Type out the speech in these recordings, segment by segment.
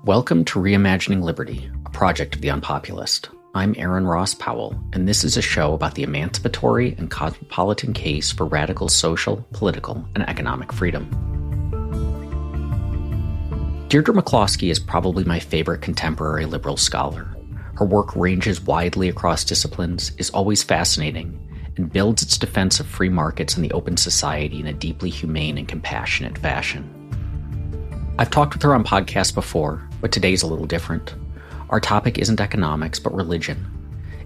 Welcome to ReImagining Liberty, a project of the Unpopulist. I'm Aaron Ross Powell, and this is a show about the emancipatory and cosmopolitan case for radical social, political, and economic freedom. Deirdre McCloskey is probably my favorite contemporary liberal scholar. Her work ranges widely across disciplines, is always fascinating, and builds its defense of free markets and the open society in a deeply humane and compassionate fashion. I've talked with her on podcasts before, but today's a little different. Our topic isn't economics, but religion.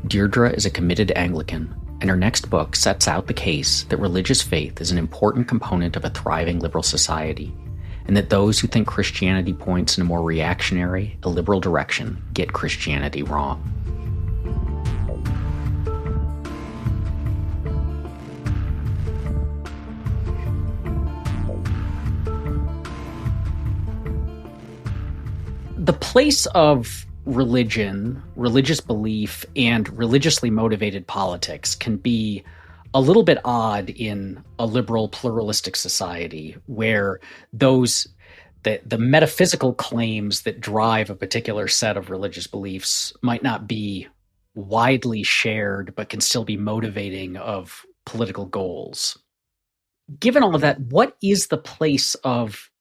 Deirdre is a committed Anglican, and her next book sets out the case that religious faith is an important component of a thriving liberal society, and that those who think Christianity points in a more reactionary, illiberal direction get Christianity wrong. The place of religion, religious belief, and religiously motivated politics can be a little bit odd in a liberal pluralistic society where the metaphysical claims that drive a particular set of religious beliefs might not be widely shared, but can still be motivating of political goals. Given all of that, what is the place of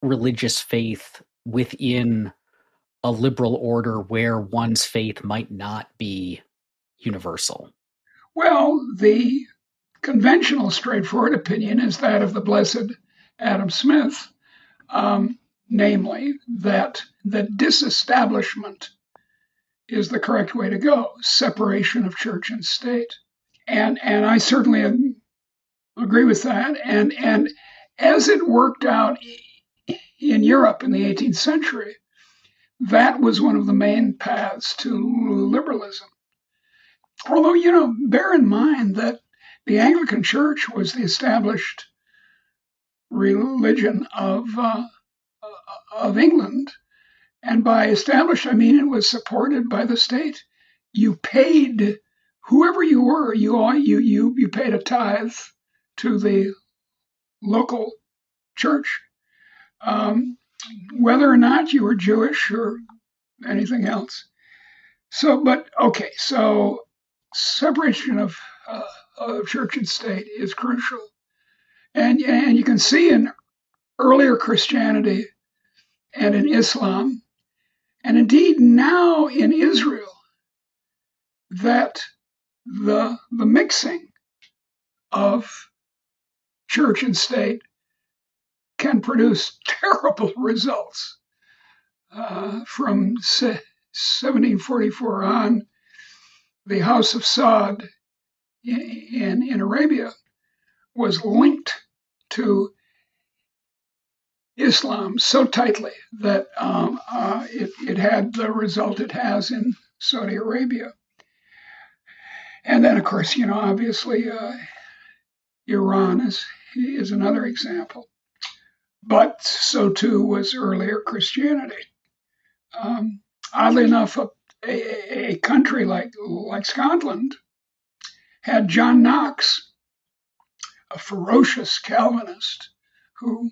religious faith within a liberal order where one's faith might not be universal? Well, the conventional, straightforward opinion is that of the blessed Adam Smith, namely that disestablishment is the correct way to go, separation of church and state. And I certainly agree with that. And as it worked out in Europe in the 18th century, that was one of the main paths to liberalism. Although, bear in mind that the Anglican Church was the established religion of England. And by established, I mean it was supported by the state. You paid, whoever you were, you paid a tithe to the local church. Whether or not you were Jewish or anything else. So separation of church and state is crucial. And you can see in earlier Christianity and in Islam, and indeed now in Israel, that the mixing of church and state can produce terrible results. From 1744 on, the House of Saud in Arabia was linked to Islam so tightly that it had the result it has in Saudi Arabia. And then, of course, obviously Iran is another example. But so too was earlier Christianity. Oddly enough, a country like Scotland had John Knox, a ferocious Calvinist who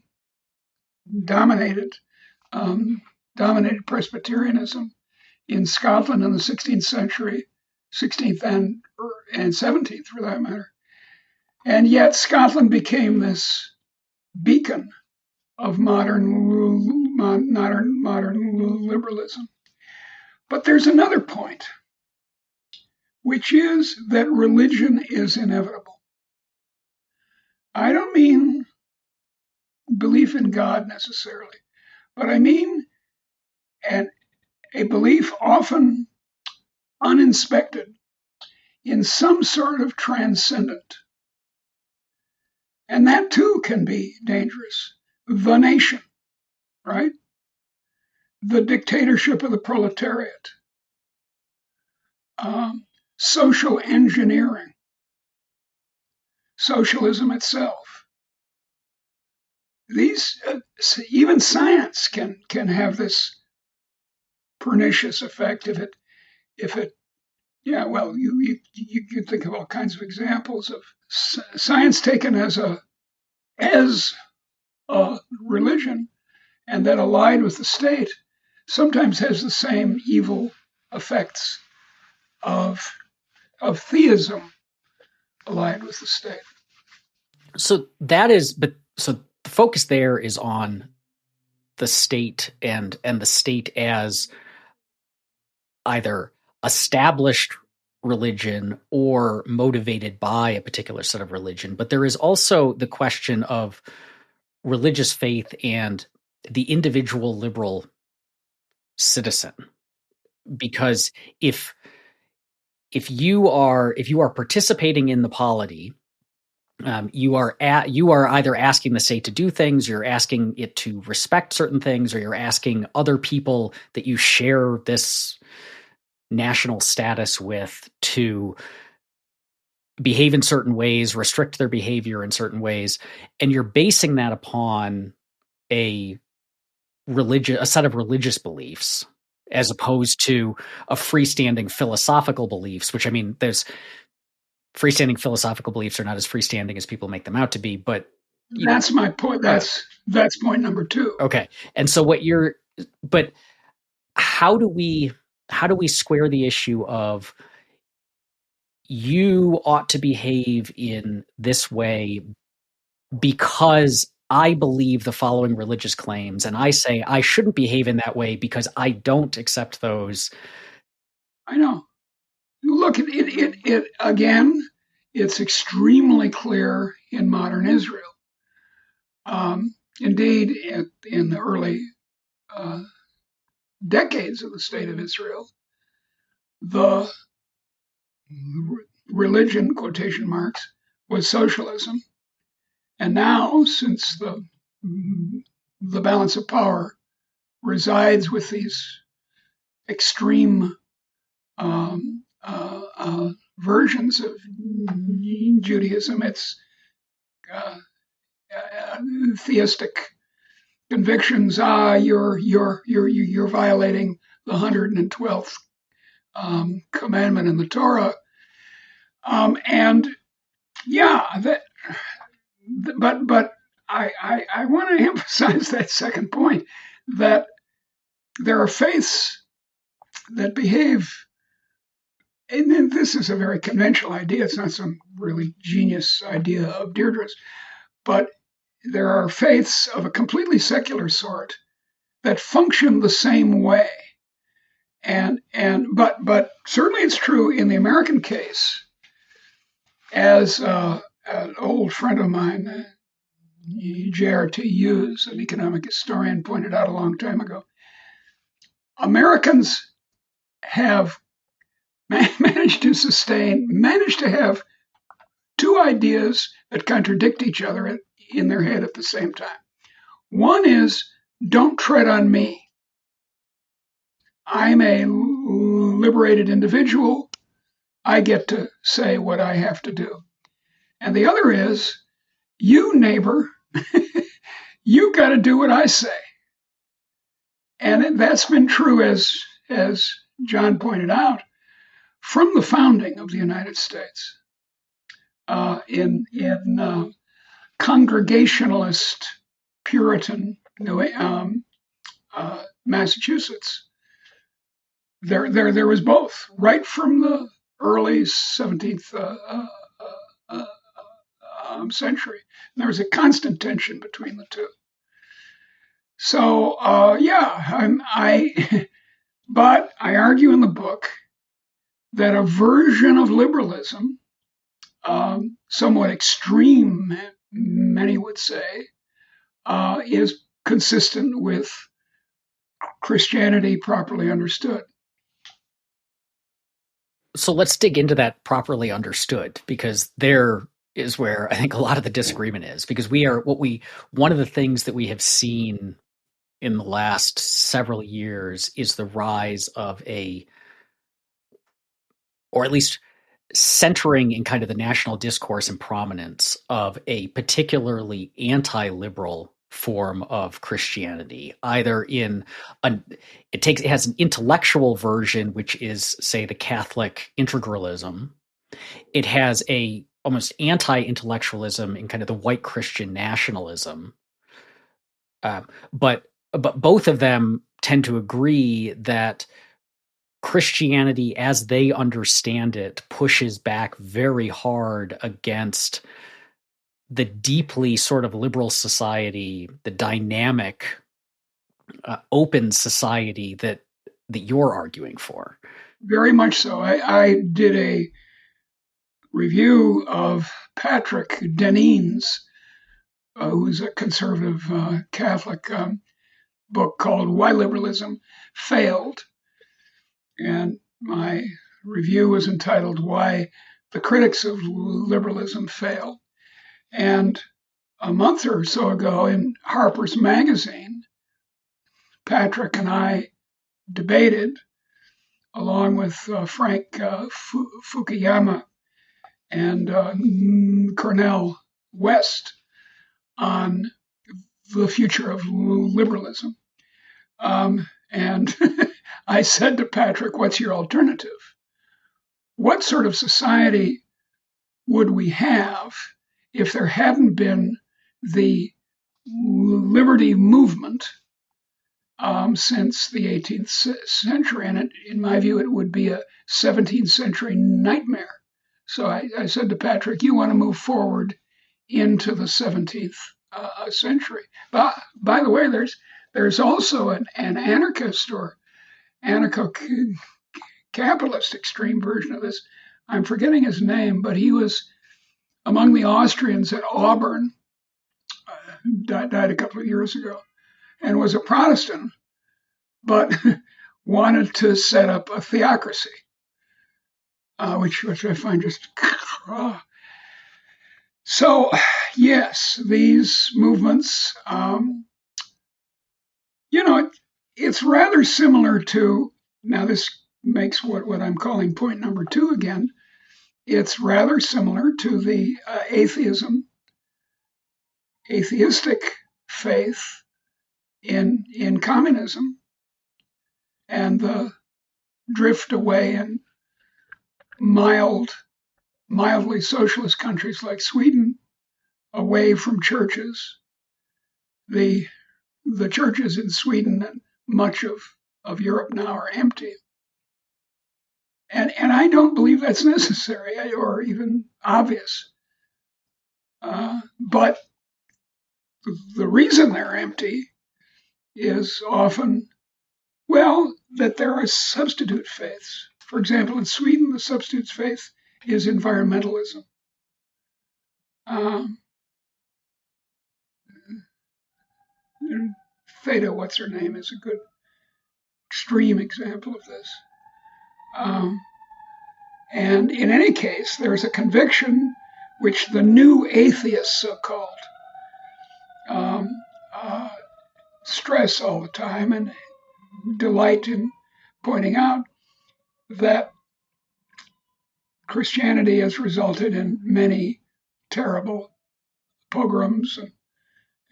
dominated Presbyterianism in Scotland in the 16th century, 16th and 17th for that matter. And yet Scotland became this beacon of modern liberalism. But there's another point, which is that religion is inevitable. I don't mean belief in God necessarily, but I mean a belief often uninspected in some sort of transcendent. And that too can be dangerous. The nation, right? The dictatorship of the proletariat, social engineering, socialism itself. These, even science can have this pernicious effect if it. You think of all kinds of examples of science taken as a religion and then allied with the state sometimes has the same evil effects of theism allied with the state. So the focus there is on the state and the state as either established religion or motivated by a particular set of religion. But there is also the question of religious faith and the individual liberal citizen. Because if you are participating in the polity, you are either asking the state to do things, you're asking it to respect certain things, or you're asking other people that you share this national status with to behave in certain ways, restrict their behavior in certain ways, and you're basing that upon a set of religious beliefs as opposed to a freestanding philosophical beliefs, which, I mean, there's freestanding philosophical beliefs are not as freestanding as people make them out to be, but that's my point. That's point number 2. Okay. And so but how do we square the issue of you ought to behave in this way because I believe the following religious claims, and I say I shouldn't behave in that way because I don't accept those? I know. Look, it again, it's extremely clear in modern Israel. Indeed, in the early decades of the state of Israel, the religion, quotation marks, was socialism. And now, since the balance of power resides with these extreme versions of Judaism, it's theistic convictions. You're violating the 112th commandment in the Torah, and yeah, but I want to emphasize that second point, that there are faiths that behave. And this is a very conventional idea. It's not some really genius idea of Deirdre's, but there are faiths of a completely secular sort that function the same way. But certainly it's true in the American case, as an old friend of mine, J.R.T. Hughes, an economic historian, pointed out a long time ago. Americans have managed to have two ideas that contradict each other in their head at the same time. One is, don't tread on me. I'm a liberated individual. I get to say what I have to do. And the other is, you neighbor, you got to do what I say. And that's been true, as John pointed out, from the founding of the United States. In Congregationalist Puritan Massachusetts, there was both, right from the early 17th century. There was a constant tension between the two. So but I argue in the book that a version of liberalism, somewhat extreme, many would say, is consistent with Christianity properly understood. So let's dig into that properly understood, because there is where I think a lot of the disagreement is, because one of the things that we have seen in the last several years is the rise of or at least centering in kind of the national discourse and prominence of a particularly anti-liberal form of Christianity. Either it has an intellectual version, which is, say, the Catholic integralism. It has a almost anti-intellectualism in kind of the white Christian nationalism. But both of them tend to agree that Christianity, as they understand it, pushes back very hard against the deeply sort of liberal society, the dynamic, open society that you're arguing for. Very much so. I did a review of Patrick Deneen's, who's a conservative Catholic, book called Why Liberalism Failed. And my review was entitled Why the Critics of Liberalism Fail. And a month or so ago in Harper's Magazine, Patrick and I debated, along with Frank Fukuyama and Cornel West, on the future of liberalism. And I said to Patrick, what's your alternative? What sort of society would we have if there hadn't been the liberty movement since the 18th century? And in my view, it would be a 17th century nightmare. So I said to Patrick, you want to move forward into the 17th century. But by the way, there's also an anarchist or anarcho-capitalist extreme version of this. I'm forgetting his name, but he was among the Austrians at Auburn, died a couple of years ago, and was a Protestant, but wanted to set up a theocracy, which I find just... So, yes, these movements, it's rather similar to, now this makes what I'm calling point number 2 again, it's rather similar to the atheistic faith in communism and the drift away in mildly socialist countries like Sweden away from churches. The churches in Sweden and much of Europe now are empty. And I don't believe that's necessary or even obvious. But the reason they're empty is often, that there are substitute faiths. For example, in Sweden, the substitute faith is environmentalism. Theta, what's her name, is a good extreme example of this. And in any case, there's a conviction which the new atheists, so-called, stress all the time and delight in pointing out, that Christianity has resulted in many terrible pogroms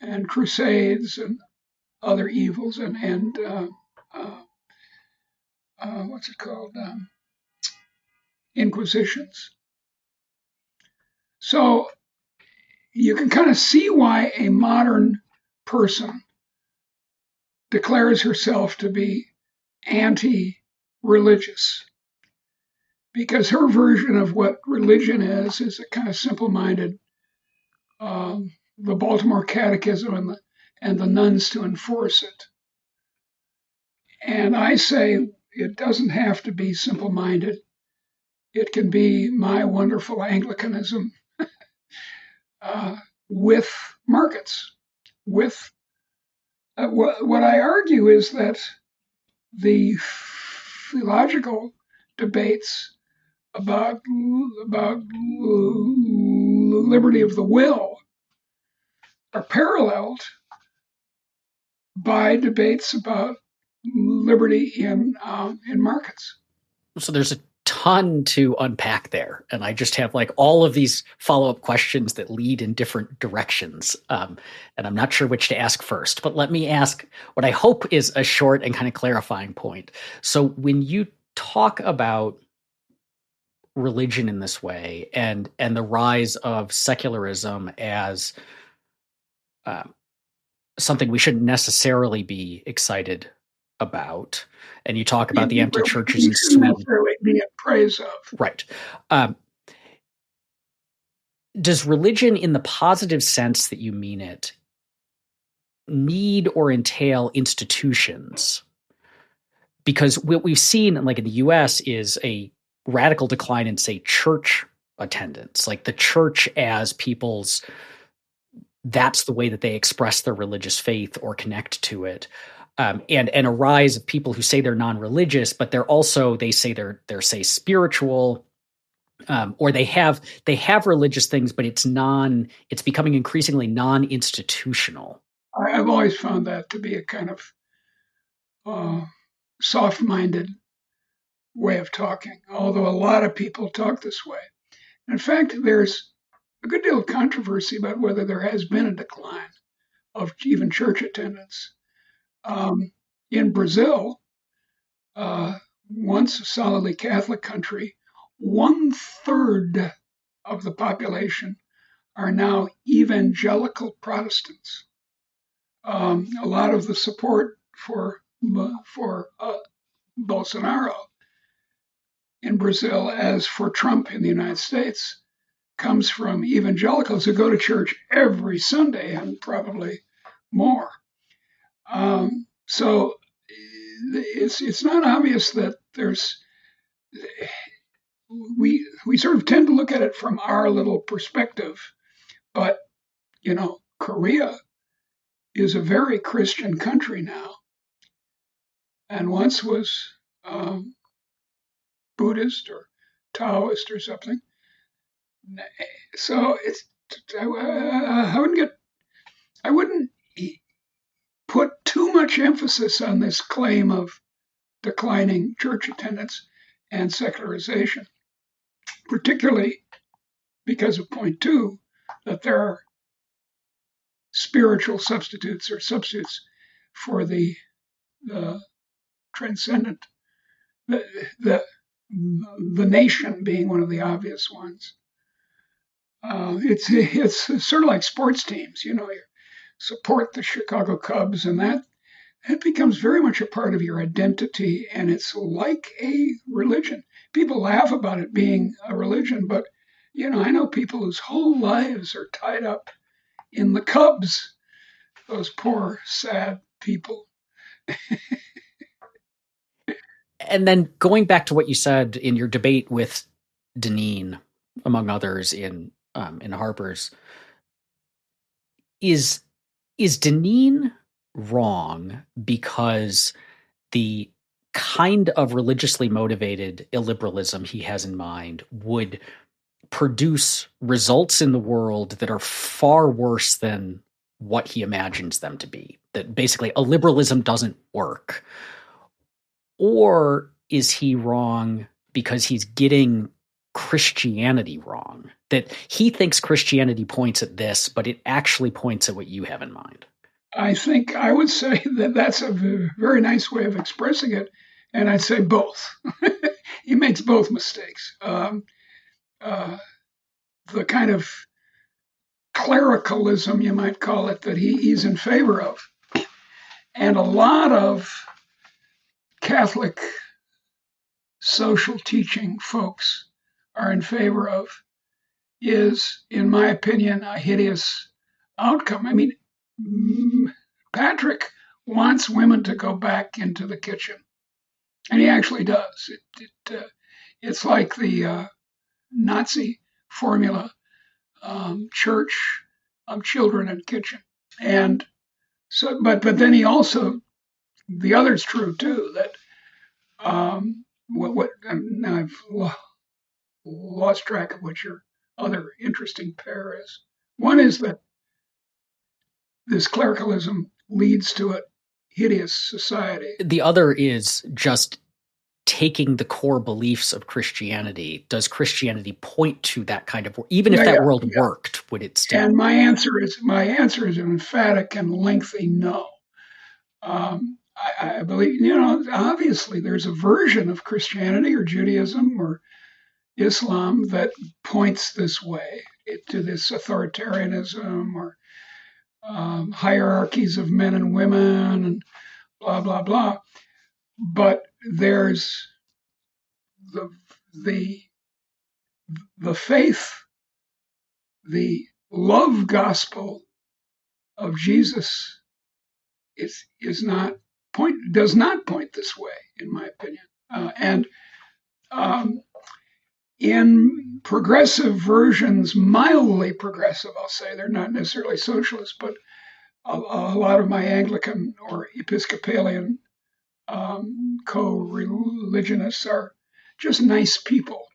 and crusades and other evils and what's it called? Inquisitions. So you can kind of see why a modern person declares herself to be anti-religious, because her version of what religion is a kind of simple-minded, the Baltimore Catechism and the nuns to enforce it. And I say it doesn't have to be simple-minded. It can be my wonderful Anglicanism with markets. With what I argue is that the theological debates about liberty of the will are paralleled by debates about liberty in markets. So there's a ton to unpack there, and I just have like all of these follow-up questions that lead in different directions, and I'm not sure which to ask first, but let me ask what I hope is a short and kind of clarifying point. So when you talk about religion in this way and the rise of secularism as something we shouldn't necessarily be excited about, and you talk about the empty churches you in shouldn't Sweden. necessarily be in praise of. Right. Does religion, in the positive sense that you mean it, need or entail institutions? Because what we've seen, like in the US, is a radical decline in, say, church attendance, like the church as people's, that's the way that they express their religious faith or connect to it. And a rise of people who say they're non-religious, but they're also, they say they're say spiritual, or they have religious things, but it's becoming increasingly non-institutional. I've always found that to be a kind of soft-minded way of talking, although a lot of people talk this way. In fact, there's a good deal of controversy about whether there has been a decline of even church attendance. In Brazil, once a solidly Catholic country, 1/3 of the population are now evangelical Protestants. A lot of the support for Bolsonaro in Brazil, as for Trump in the United States, comes from evangelicals who go to church every Sunday and probably more. So it's not obvious that we sort of tend to look at it from our little perspective, but Korea is a very Christian country now, and once was Buddhist or Taoist or something. So I wouldn't put too much emphasis on this claim of declining church attendance and secularization, particularly because of point two, that there are spiritual substitutes or substitutes for the transcendent, the nation being one of the obvious ones. It's sort of like sports teams, you support the Chicago Cubs, and that becomes very much a part of your identity, and it's like a religion. People laugh about it being a religion, but I know people whose whole lives are tied up in the Cubs. Those poor, sad people. And then going back to what you said in your debate with Deneen, among others, in Harper's, is Deneen wrong because the kind of religiously motivated illiberalism he has in mind would produce results in the world that are far worse than what he imagines them to be? That basically illiberalism doesn't work? Or is he wrong because he's getting Christianity wrong? That he thinks Christianity points at this, but it actually points at what you have in mind? I think I would say that that's a very nice way of expressing it, and I'd say both. He makes both mistakes. The kind of clericalism, you might call it, that he's in favor of, and a lot of Catholic social teaching folks are in favor of, is, in my opinion, a hideous outcome. I mean, Patrick wants women to go back into the kitchen, and he actually does. It's like the Nazi formula: church, children, and kitchen. And so, but then he also, the other's true too. That now I've lost track of what your other interesting pair is. One is that this clericalism leads to a hideous society. The other is just taking the core beliefs of Christianity. Does Christianity point to that kind of, even if that world worked, would it still? And my answer is an emphatic and lengthy no. I believe, obviously there's a version of Christianity or Judaism or Islam that points this way, to this authoritarianism or hierarchies of men and women and blah, blah, blah. but there's the the faith, the love gospel of Jesus does not point this way, in my opinion. And in progressive versions, mildly progressive, I'll say, they're not necessarily socialist, but a lot of my Anglican or Episcopalian co-religionists are just nice people.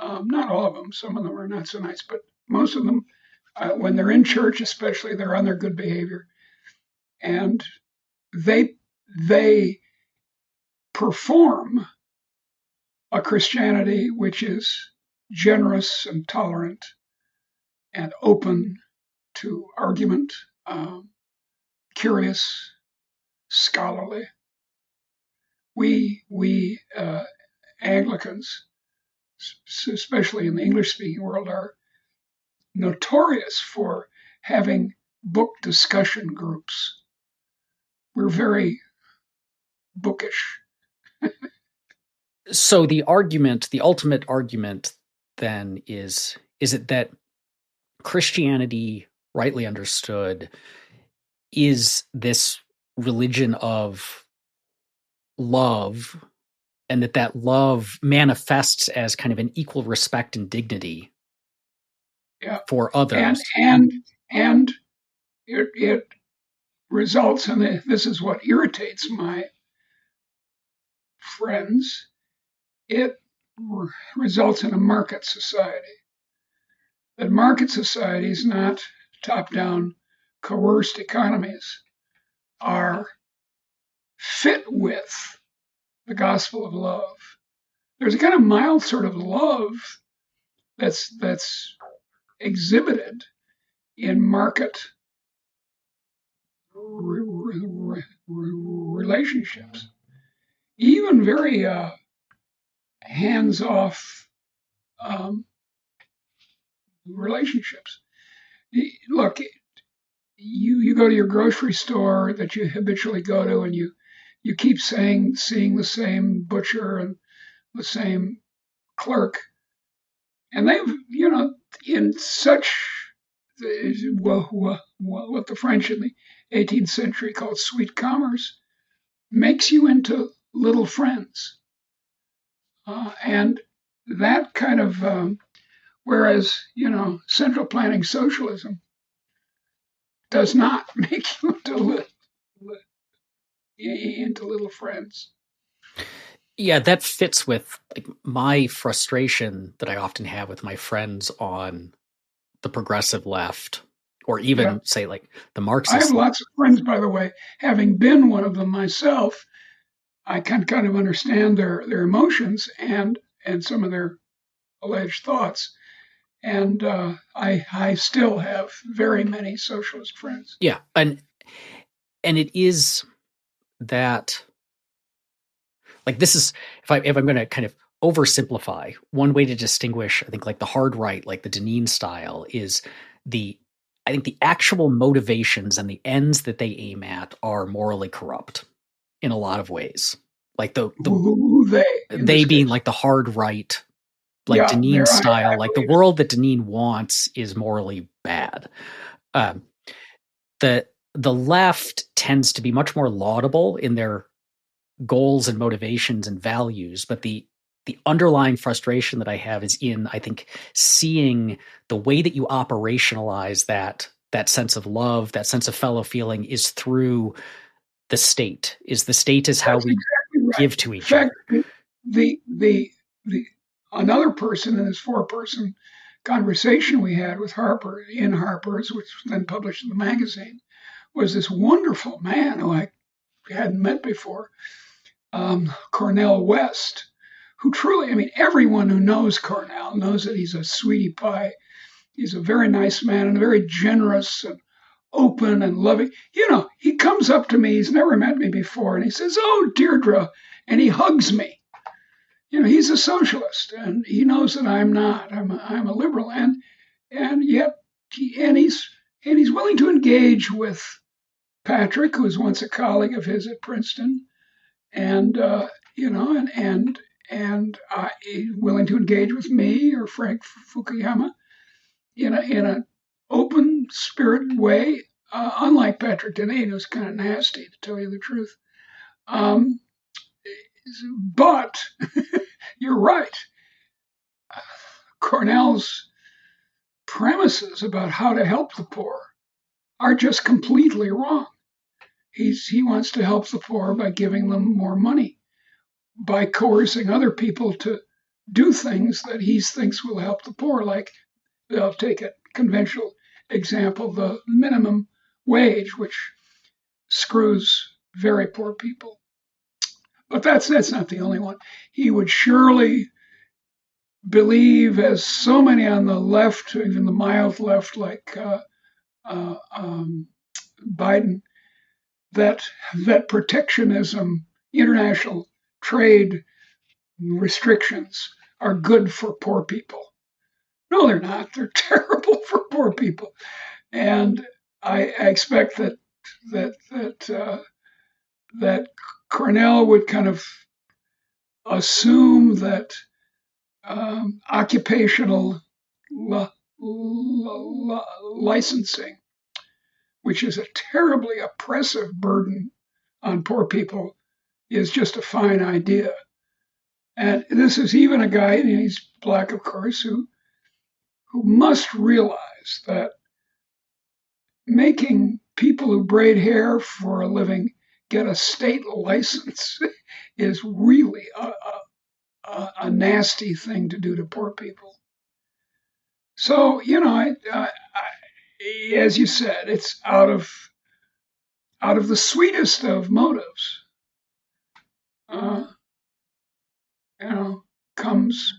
Not all of them. Some of them are not so nice, but most of them, when they're in church especially, they're on their good behavior. And they perform a Christianity which is generous and tolerant and open to argument, curious, scholarly. We Anglicans, especially in the English-speaking world, are notorious for having book discussion groups. We're very bookish. So the ultimate argument then is it that Christianity, rightly understood, is this religion of love, and that love manifests as kind of an equal respect and dignity for others. And it results in this is what irritates my friends. It results in a market society. That market societies, not top-down coerced economies, are fit with the gospel of love. There's a kind of mild sort of love that's exhibited in market relationships, even very hands-off relationships. Look, you go to your grocery store that you habitually go to, and you keep seeing the same butcher and the same clerk, and they've, in such what the French in the 18th century called sweet commerce, makes you into little friends. And that kind of, whereas, central planning socialism does not make you into little friends. Yeah, that fits with my frustration that I often have with my friends on the progressive left, or even say the Marxist. I have lots of friends, by the way. Having been one of them myself, I can kind of understand their emotions and some of their alleged thoughts. And I still have very many socialist friends. Yeah, and it is that, this is, if I'm going to kind of oversimplify, one way to distinguish, I think, the hard right, the Deneen style, is I think the actual motivations and the ends that they aim at are morally corrupt in a lot of ways. They being the hard right, Deneen style, the world that Deneen wants is morally bad. The left tends to be much more laudable in their goals and motivations and values, but the underlying frustration that I have is in, I think, seeing the way that you operationalize that sense of love, that sense of fellow feeling, is through the state. The state is how we give to each other. The another person in this 4-person conversation we had with Harper in Harper's, which was then published in the magazine, was this wonderful man who I hadn't met before, Cornell West, who truly, everyone who knows Cornell knows that he's a sweetie pie. He's a very nice man and very generous and open and loving. He comes up to me, he's never met me before, and he says, "Oh, Deirdre," and he hugs me. He's a socialist, and he knows that I'm not. I'm a liberal, and yet he's willing to engage with Patrick, who was once a colleague of his at Princeton, and willing to engage with me or Frank Fukuyama in a open spirited way, unlike Patrick Deneen, who's kind of nasty, to tell you the truth. But you're right. Cornell's premises about how to help the poor are just completely wrong. He wants to help the poor by giving them more money, by coercing other people to do things that he thinks will help the poor. Like, they'll take a conventional example, the minimum wage, which screws very poor people. But that's not the only one. He would surely believe, as so many on the left, even the mild left, like Biden, that protectionism, international trade restrictions are good for poor people. No, they're not. They're terrible for poor people. And I expect that Cornell would kind of assume that occupational licensing, which is a terribly oppressive burden on poor people, is just a fine idea. And this is even a guy, and he's black, of course, who must realize that making people who braid hair for a living get a state license is really a nasty thing to do to poor people. So, as you said, it's out of the sweetest of motives, comes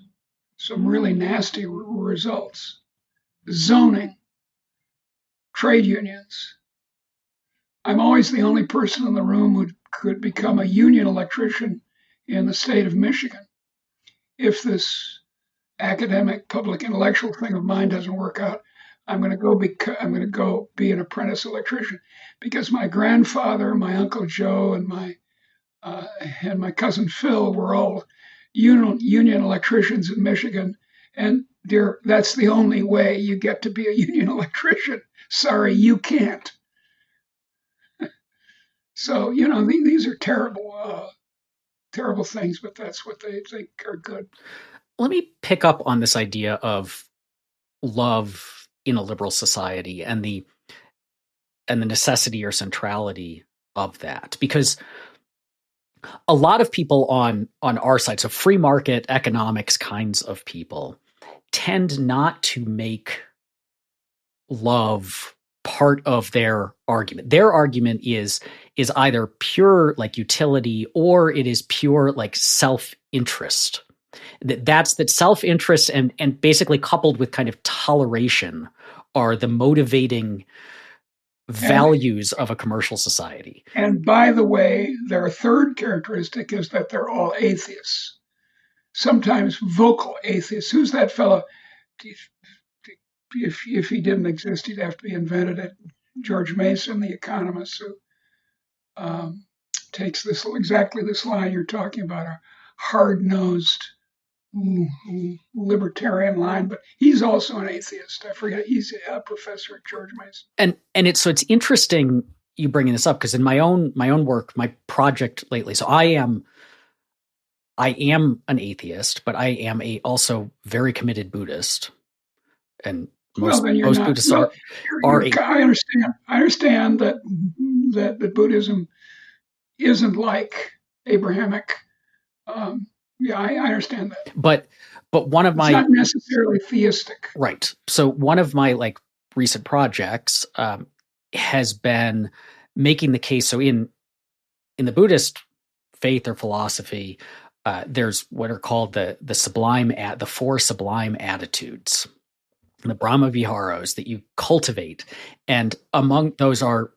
some really nasty results. Zoning, trade unions. I'm always the only person in the room who could become a union electrician in the state of Michigan if this academic, public, intellectual thing of mine doesn't work out. I'm going to go be an apprentice electrician, because my grandfather, my Uncle Joe, and my cousin Phil were all union electricians in Michigan. And dear, that's the only way you get to be a union electrician. Sorry, you can't. So, these are terrible things, but that's what they think are good. Let me pick up on this idea of love in a liberal society and the necessity or centrality of that, because a lot of people on our side, so free market economics kinds of people, tend not to make love part of their argument. Their argument is either pure like utility, or it is pure like self-interest. That's that self-interest and basically coupled with kind of toleration are the motivating values of a commercial society. And by the way, their third characteristic is that they're all atheists, sometimes vocal atheists. Who's that fellow? If he didn't exist, he'd have to be invented. George Mason, the economist, who takes exactly this line you're talking about, a hard-nosed libertarian line, but he's also an atheist. I forget, he's a professor at George Mason. And it's interesting you bringing this up, because in my own work, my project lately, so I am an atheist, but I am also very committed Buddhist, and most Buddhists are. I understand that Buddhism isn't like Abrahamic. I understand that. But one of it's not necessarily theistic, right? So one of my like recent projects has been making the case. So in the Buddhist faith or philosophy, there's what are called the four sublime attitudes, the Brahma Viharos that you cultivate, and among those are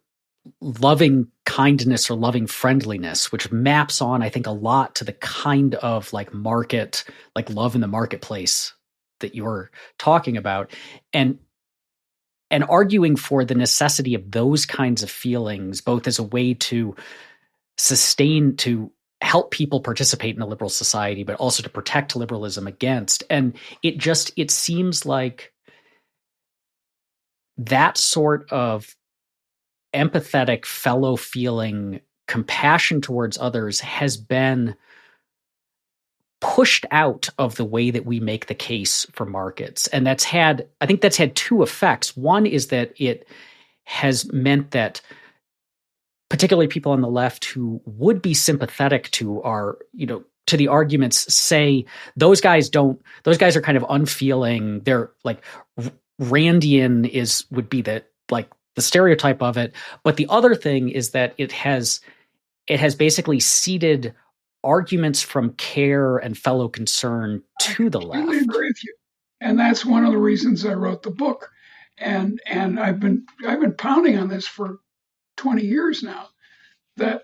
loving kindness or loving friendliness, which maps on, I think, a lot to the kind of like market, like love in the marketplace that you're talking about, and arguing for the necessity of those kinds of feelings, both as a way to sustain, to help people participate in a liberal society, but also to protect liberalism against. And it seems like that sort of empathetic, fellow feeling compassion towards others has been pushed out of the way that we make the case for markets. And I think that's had two effects. One is that it has meant that particularly people on the left who would be sympathetic to to the arguments say those guys are kind of unfeeling. They're like Randian would be the stereotype of it. But the other thing is that it has basically ceded arguments from care and fellow concern to the left. I agree with you. And that's one of the reasons I wrote the book. And I've been pounding on this for 20 years now, that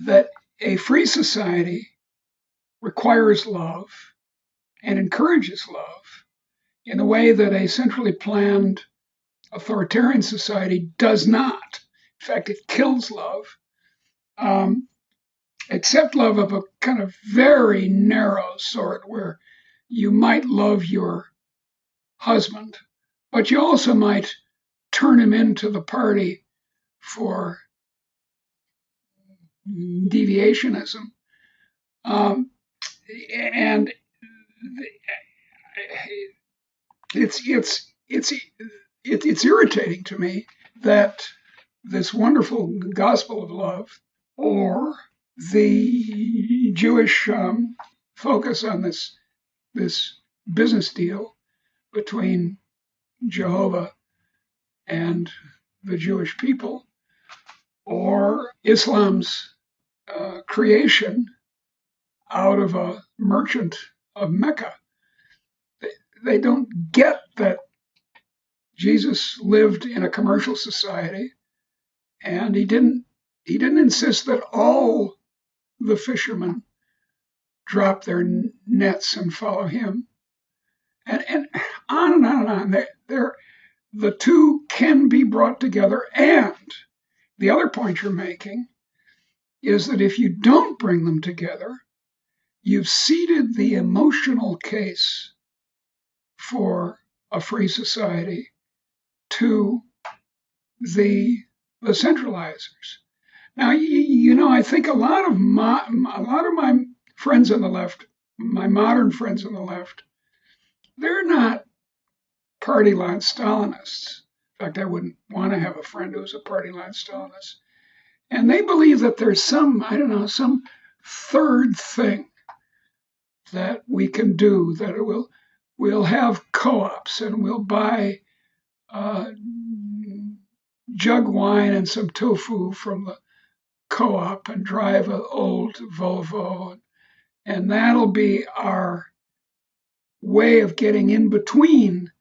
that a free society requires love and encourages love in a way that a centrally planned authoritarian society does not. In fact, it kills love, except love of a kind of very narrow sort, where you might love your husband, but you also might turn him into the party for deviationism. And it's irritating to me that this wonderful gospel of love, or the Jewish focus on this business deal between Jehovah and the Jewish people, or Islam's creation out of a merchant of Mecca. They don't get that Jesus lived in a commercial society, and he didn't insist that all the fishermen drop their nets and follow him. And on and on and on. The two can be brought together. And the other point you're making is that if you don't bring them together, you've ceded the emotional case for a free society to the centralizers. Now, I think a lot of my friends on the left, my modern friends on the left, they're not party line Stalinists. In fact, I wouldn't want to have a friend who's a party line Stalinist. And they believe that there's some third thing that we can do, that we'll have co-ops and we'll buy jug wine and some tofu from the co-op and drive an old Volvo. And that'll be our way of getting in between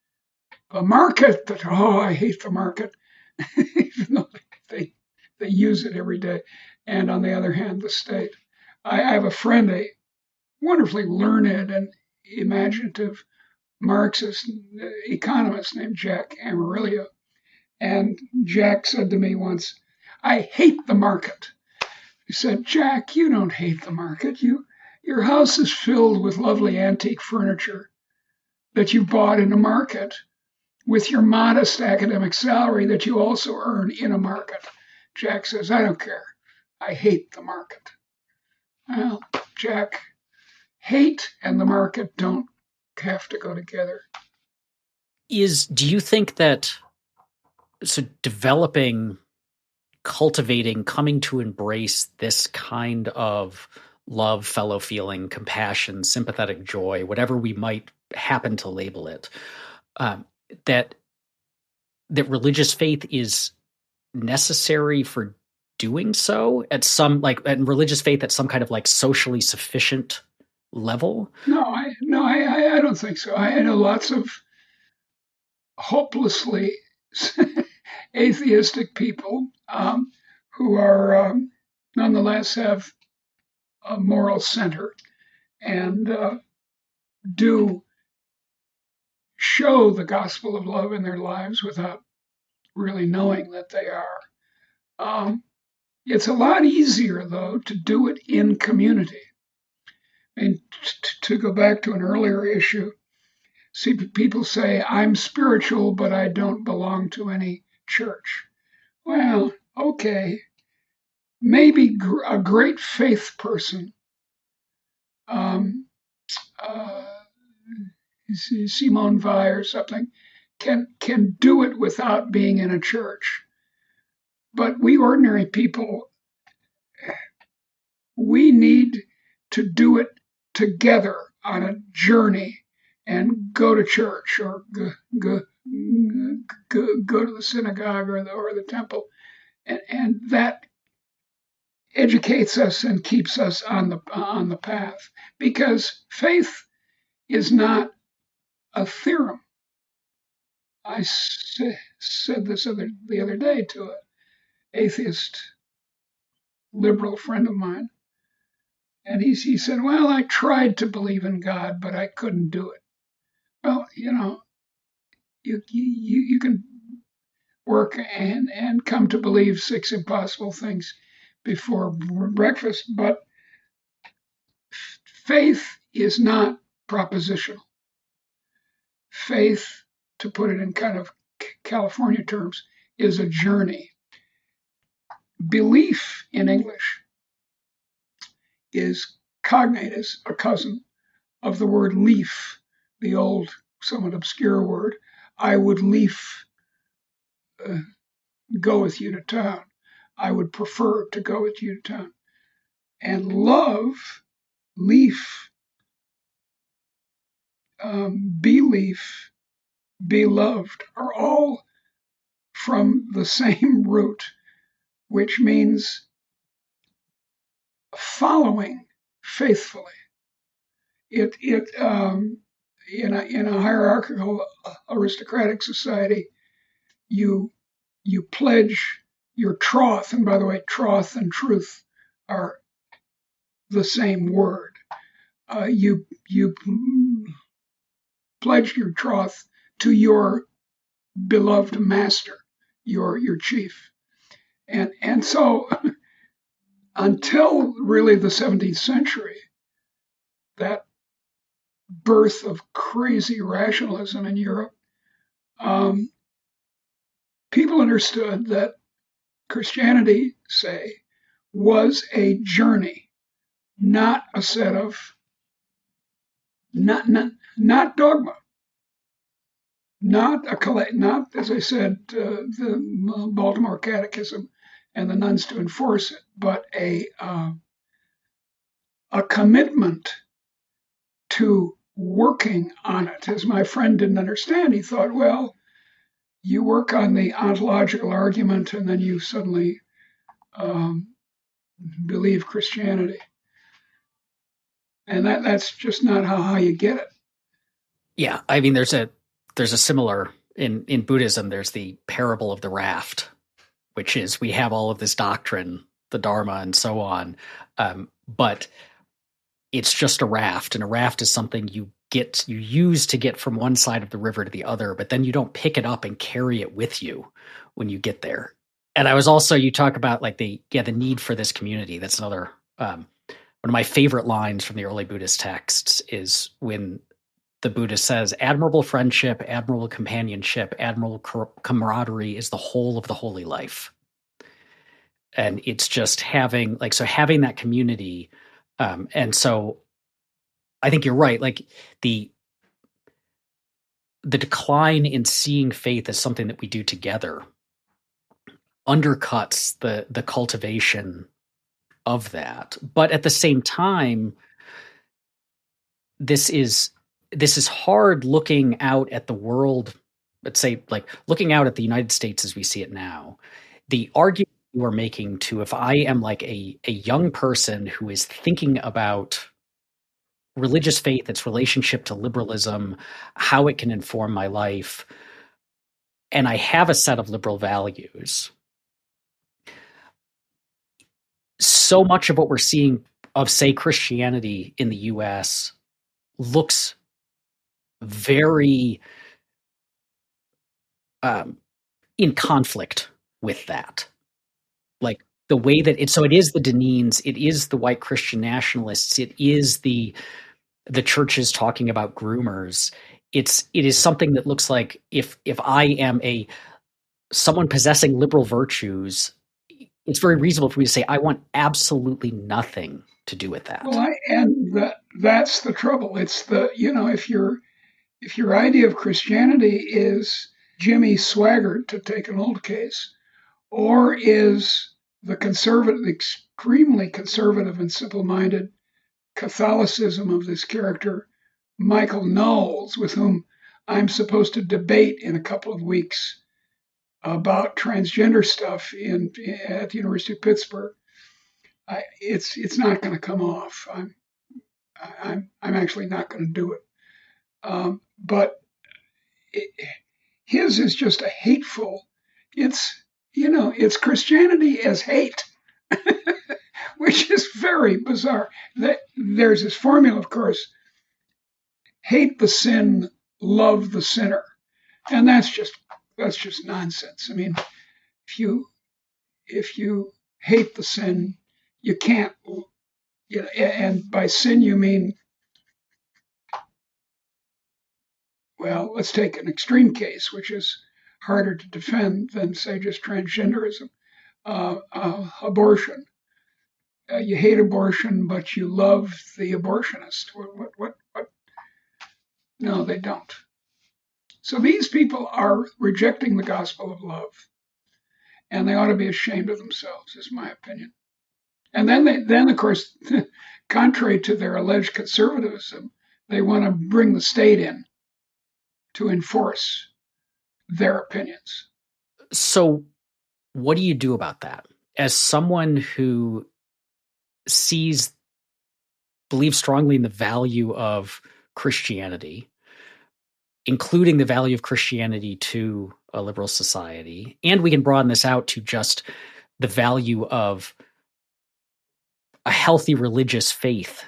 the market that, I hate the market, even though they use it every day. And on the other hand, the state. I have a friend, a wonderfully learned and imaginative Marxist economist named Jack Amarillo. And Jack said to me once, I hate the market. He said, Jack, you don't hate the market. Your house is filled with lovely antique furniture that you bought in a market with your modest academic salary that you also earn in a market. Jack says, I don't care. I hate the market. Well, Jack, hate and the market don't have to go together. Do you think that developing, cultivating, coming to embrace this kind of love, fellow feeling, compassion, sympathetic joy, whatever we might happen to label it, that religious faith is necessary for doing so and religious faith at some kind of socially sufficient level? No, I don't think so. I know lots of hopelessly atheistic people who are nonetheless have a moral center and do show the gospel of love in their lives without really knowing that they are. It's a lot easier, though, to do it in community. And to go back to an earlier issue, see, people say, I'm spiritual, but I don't belong to any church. Well, okay, maybe a great faith person, um, uh, Simone Weil or something, can do it without being in a church. But we ordinary people, we need to do it together on a journey and go to church or go to the synagogue or the temple. And that educates us and keeps us on the path, because faith is not a theorem. I said this the other day to an atheist liberal friend of mine, and he said, "Well, I tried to believe in God, but I couldn't do it." Well, you can work and come to believe 6 impossible things before breakfast, but faith is not propositional. Faith, to put it in kind of California terms, is a journey. Belief in English is cognatus, a cousin of the word leaf, the old, somewhat obscure word. I would leaf, go with you to town. I would prefer to go with you to town. And love, leaf, belief, beloved are all from the same root, which means following faithfully. It in a hierarchical aristocratic society, you pledge your troth, and by the way, troth and truth are the same word. You pledge your troth to your beloved master, your chief, and so until really the 17th century, that birth of crazy rationalism in Europe, people understood that Christianity, say, was a journey, not a set of not dogma, not as I said, the Baltimore Catechism and the nuns to enforce it, but a commitment to working on it. As my friend didn't understand, he thought, well, you work on the ontological argument and then you suddenly believe Christianity. And that's just not how you get it. Yeah, I mean, there's a similar in Buddhism. There's the parable of the raft, which is we have all of this doctrine, the Dharma, and so on, but it's just a raft, and a raft is something you use to get from one side of the river to the other, but then you don't pick it up and carry it with you when you get there. And I was also, you talk about like the need for this community. That's another one of my favorite lines from the early Buddhist texts is when the Buddha says, admirable friendship, admirable companionship, admirable camaraderie is the whole of the holy life. And it's just having that community. And so I think you're right. Like the decline in seeing faith as something that we do together undercuts the cultivation of that. But at the same time, this is hard looking out at the world, let's say, like looking out at the United States as we see it now. The argument you are making to, if I am like a young person who is thinking about religious faith, its relationship to liberalism, how it can inform my life, and I have a set of liberal values, so much of what we're seeing of, say, Christianity in the US looks very in conflict with that. Like the way that it is the Deneen's, it is the white Christian nationalists, it is the churches talking about groomers. It is something that looks like if I am someone possessing liberal virtues, it's very reasonable for me to say I want absolutely nothing to do with that. Well, that's the trouble. It's if your idea of Christianity is Jimmy Swaggart, to take an old case, or is the extremely conservative and simple-minded Catholicism of this character, Michael Knowles, with whom I'm supposed to debate in a couple of weeks about transgender stuff at the University of Pittsburgh, it's not going to come off. I'm actually not going to do it. But his is just a hateful. It's Christianity as hate, which is very bizarre. There's this formula, of course: hate the sin, love the sinner, and that's just nonsense. I mean, if you hate the sin, you can't. And by sin you mean, well, let's take an extreme case, which is harder to defend than, say, just transgenderism. Abortion. You hate abortion, but you love the abortionist. What? No, they don't. So these people are rejecting the gospel of love, and they ought to be ashamed of themselves, is my opinion. And then of course, contrary to their alleged conservatism, they want to bring the state in to enforce their opinions. So what do you do about that? As someone who believes strongly in the value of Christianity, including the value of Christianity to a liberal society, and we can broaden this out to just the value of a healthy religious faith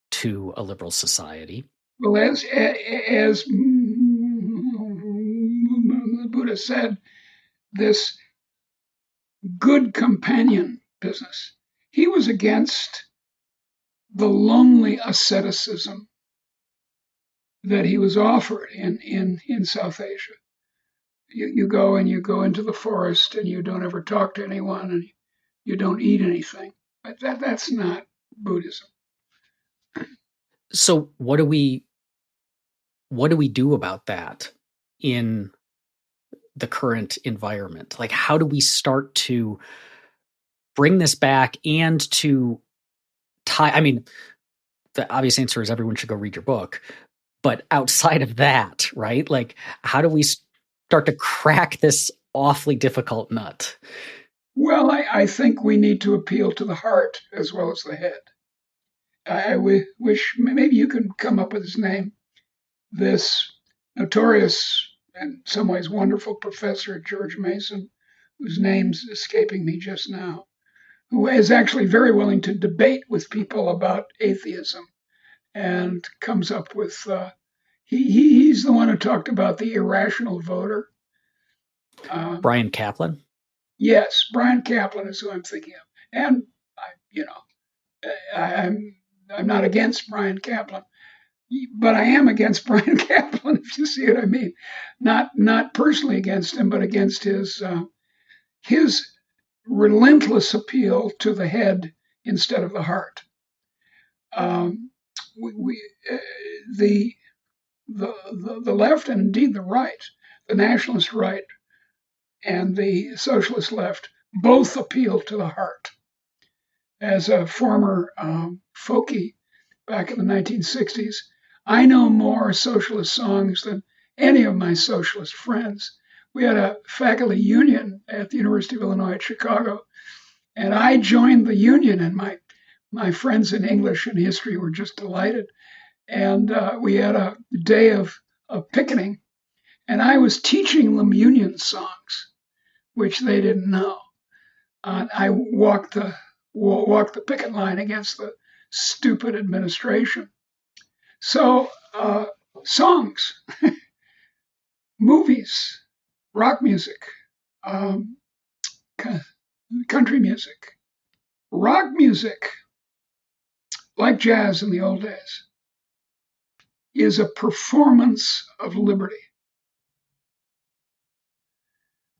to a liberal society. Well, as Buddha said, this good companion business. He was against the lonely asceticism that he was offered in South Asia. You go into the forest and you don't ever talk to anyone and you don't eat anything. But that's not Buddhism. So what do we do about that in the current environment? Like, how do we start to bring this back and to tie? I mean, the obvious answer is everyone should go read your book. But outside of that, right? Like, how do we start to crack this awfully difficult nut? Well, I think we need to appeal to the heart as well as the head. I wish maybe you could come up with his name. This notorious and in some ways wonderful professor at George Mason, whose name's escaping me just now, who is actually very willing to debate with people about atheism and comes up with, he's the one who talked about the irrational voter. Brian Kaplan? Yes, Brian Kaplan is who I'm thinking of. And, I'm not against Brian Kaplan, but I am against Brian Kaplan, if you see what I mean. Not personally against him, but against his relentless appeal to the head instead of the heart. The left, and indeed the right, the nationalist right and the socialist left, both appeal to the heart. As a former folkie back in the 1960s, I know more socialist songs than any of my socialist friends. We had a faculty union at the University of Illinois at Chicago, and I joined the union, and my friends in English and history were just delighted. And we had a day of picketing, and I was teaching them union songs, which they didn't know. I walked the picket line against the stupid administration. So songs, movies, rock music, country music, Rock music, like jazz in the old days, is a performance of liberty,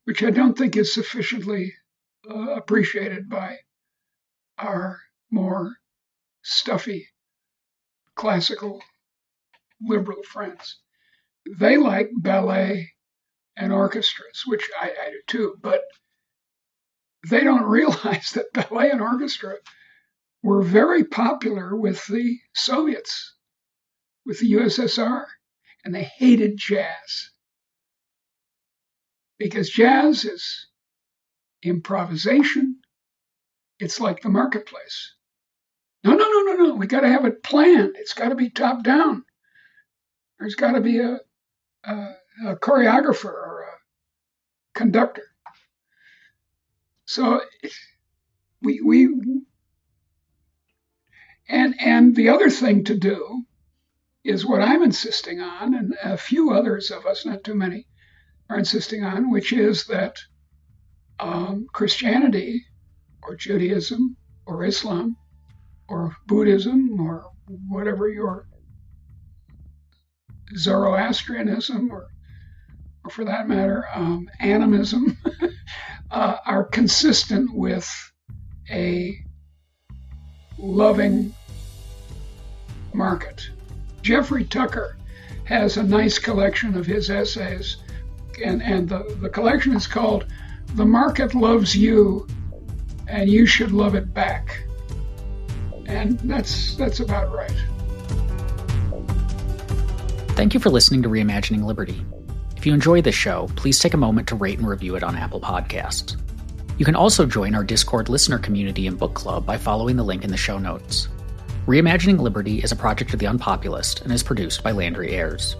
which I don't think is sufficiently appreciated by our more stuffy classical liberal friends. They like ballet and orchestras, which I do too, but they don't realize that ballet and orchestra were very popular with the Soviets, with the USSR, and they hated jazz. Because jazz is improvisation. It's like the marketplace. No. We got to have it planned. It's got to be top down. There's got to be a choreographer or a conductor. So and the other thing to do is what I'm insisting on, and a few others of us, not too many, are insisting on, which is that Christianity or Judaism or Islam or Buddhism or whatever your Zoroastrianism or for that matter, animism, are consistent with a loving market. Jeffrey Tucker has a nice collection of his essays, and the collection is called "The Market Loves You, and You Should Love It Back." And that's about right. Thank you for listening to Reimagining Liberty. If you enjoy this show, please take a moment to rate and review it on Apple Podcasts. You can also join our Discord listener community and book club by following the link in the show notes. Reimagining Liberty is a project of the Unpopulist and is produced by Landry Ayres.